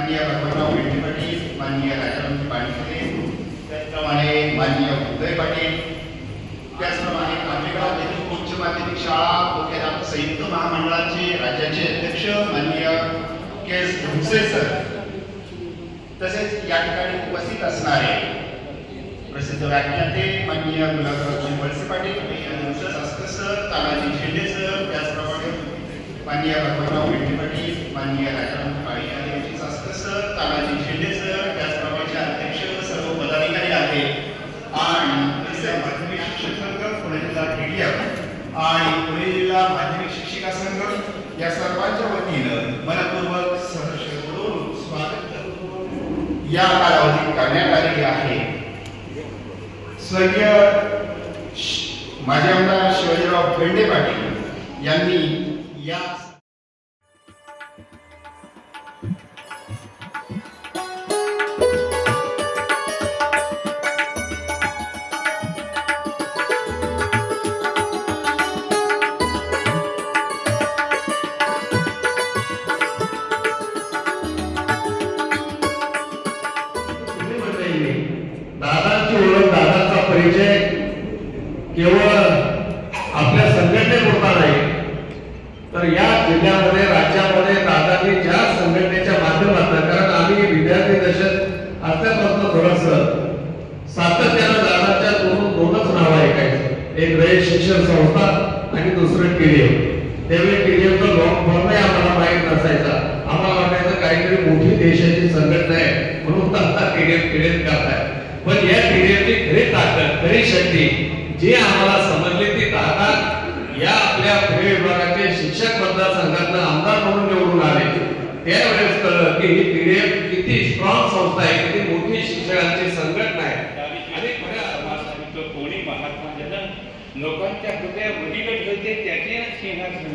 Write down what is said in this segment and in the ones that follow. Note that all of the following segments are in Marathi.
माननीय भगवंतराव भेंडे पाटील, माननीय राजाराम पाटील, त्याचप्रमाणे माननीय उदय पाटील, त्याचप्रमाणे कामेगाव येथील उच्च माध्यमिक शाळा मुख्याध्यापक संयुक्त महामंडळाचे राज्याचे अध्यक्ष माननीय केस धुमसे सर, तसेच या ठिकाणी उपस्थित असणारे प्रसिद्ध व्याख्याते माननीय गुलाबराव वळसे पाटील, शास्त्र सर, तानाजी झेंडे सर, त्याचप्रमाणे माननीय भगवंतराव भेंडे पाटील, माननीय राजाराम पाटील शास्त्र सर, तानाजी झेंडे सर, त्याचप्रमाणे अध्यक्ष सर्व पदाधिकारी आहेत आणि माध्यमिक शिक्षक संघ, पुणे जिल्हा TDF आणि पुणे जिल्हा माध्यमिक शिक्षिका संघ या सर्वांच्या वतीनं मनपूर्वक सहर्ष करून स्वागत या कालावधीत करण्यात आलेली आहे। स्वर्गीय माजी आमदार शिवाजीराव भेंडे पाटील यांनी या दादाची ओळख, दादाचा परिचय केवळ आपल्या संघटनेपुरता नाही, तर या जिल्ह्यामध्ये राज्यामध्ये दादांनी ज्या संघटनेच्या माध्यमातून, कारण आम्ही विद्यार्थी दशक असल्यापासून थोडंसं सातत्यानं दादाच्या दोनच नावं ऐकायचं, एक रयत शिक्षण संस्था आणि दुसरं TDF। त्यावेळी TDFचं लॉंग फॉर्मही आम्हाला माहीत नसायचा, आम्हाला वाटायचं काहीतरी मोठी देशाची संघटना आहे म्हणून आता TDF करताय, पण या TDFची खरी ताकद, खरी शक्ती जी आम्हाला समजली ती ताकद या आपल्या पुणे विभागाचे शिक्षक मतदारसंघातून आमदार म्हणून निवडून आले त्यावेळेस कळलं की ही TDF किती स्ट्रॉंग संस्था आहे, किती मोठी शिक्षकांची संघटना आहे। आणि खऱ्या समाजात कोणी महात्मा जनक लोकांच्या हृदयामध्ये घडते त्याचे सिंहासन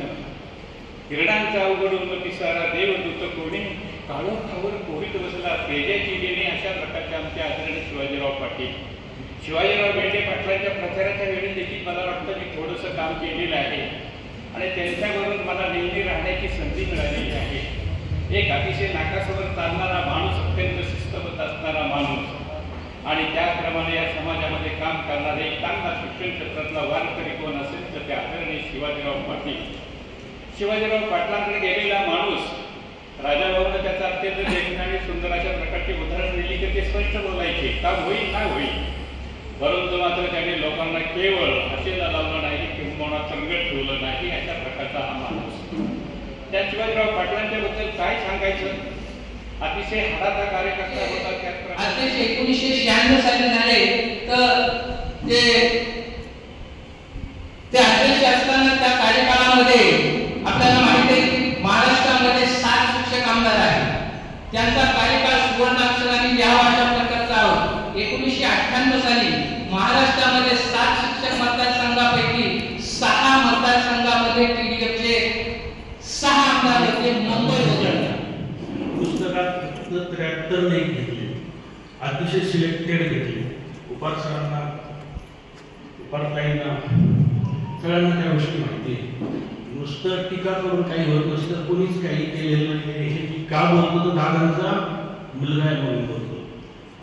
हिरडांचा अवघड उन्नती सारा देवदूत कोणी काळोखावर कोवित बसला तेजाची देणे अशा प्रकारचे आमचे आदरणीय शिवाजीराव पाटील, शिवाजीराव भेंडे पाटलांच्या प्रचाराच्या वेळी देखील मला वाटतं मी थोडंसं काम केलेलं आहे आणि त्यांच्याबरोबर मला नेहमी राहण्याची संधी मिळालेली आहे। एक अतिशय नाकासवर चालणारा माणूस, अत्यंत शिस्तबद्ध असणारा माणूस आणि त्याचप्रमाणे या समाजामध्ये काम करणारे एक चांगला शिक्षण क्षेत्रातला वारकरी कोण असेल तर ते आदरणीय शिवाजीराव पाटील। शिवाजीराव पाटलांकडे गेलेला माणूस राजाभाऊनं त्याचा अत्यंत देखणं आणि सुंदर अशा प्रकारची उदाहरण दिली की ते स्पष्ट बोलायचे, काम होईल ना होईल, परंतु मात्र त्याने लोकांना केवळ हसेला लावलं नाही किंवा संकट ठेवलं नाही, अशा प्रकारचा हा माणूस। त्या शिवाजीराव पाटलांच्या बद्दल काय सांगायचं, अतिशय हाडाचा कार्यकर्ता होता। त्याचप्रमाणे 1996 साली झाले तर ते अध्यक्ष असताना त्या कार्यकाळामध्ये आपल्याला माहिती आहे की महाराष्ट्रामध्ये 7 शिक्षक आमदार आहेत, त्यांचा कार्यकाळ सुवर्णाक्षराने लिहावा अशा प्रकारचा होता। 1998 साली महाराष्ट्रामध्ये 7 शिक्षक मतदारसंघापैकी 6 मतदारसंघामध्ये TDFचे 6 आमदार होते, मुंबई वगळता। पुस्तकात 73 लेख घेतले, अतिशय सिलेक्टेड घेतले, उपासकांना उपाध्यायांना सगळ्यांना त्या गोष्टी माहिती आहे। नुसतं टीका करून काही होत नसतं, कोणीच काही केलेलं नाही। का बोलतो तो दादांचा मुलगा आहे म्हणून बोलतो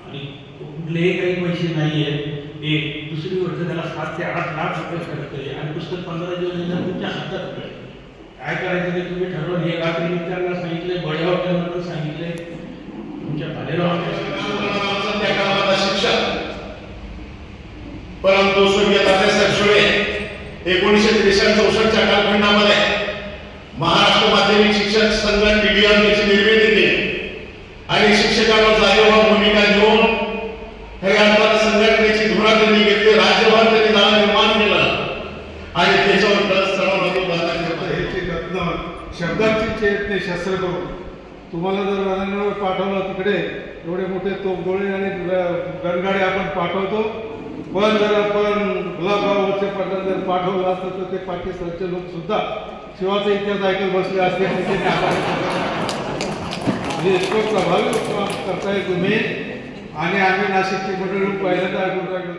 आणि कुठलेही काही पैसे नाही आहेत। एक दुसरी गोष्ट त्याला 7 ते 8 लाख रुपये खर्च आहे आणि पुस्तक 15 दिवस तुमच्या हातात मिळेल। काय करायचं ते तुम्ही ठरवून, हे रात्री मित्रांना सांगितले, बळ्या हॉटेलला सांगितले, तुमच्या भालेराव त्या काळातला शिक्षक, परंतु स्वर्गीय तात्यासाहेब सुळे 1963-64 कालखंडामध्ये महाराष्ट्र माध्यमिक शिक्षक संघ TDF याची निर्मिती केली आणि शिक्षकांवर जागेवर भूमिका घेऊन खऱ्या अर्थाने संघटनेची धुरा त्यांनी घेतली, राज्यभर त्यांनी जागा निर्माण केलं आणि त्याच्यावर शब्दाची चेतने शस्त्र करून तुम्हाला जर रणगाडीवर पाठवलं तिकडे एवढे मोठे तोफगोळे आणि रणगाडे आपण पाठवतो, पण जर आपण गुलाबराव वळसे पाटलांना जर पाठवलं असतं तर ते पाकिस्तानचे लोक सुद्धा शिवाचा इतिहास ऐकत बसले असते। म्हणजे इतकं प्रभावी काम करताय तुम्ही आणि आम्ही नाशिकची मंडळी पहिल्यांदा ऐकून राहिलो।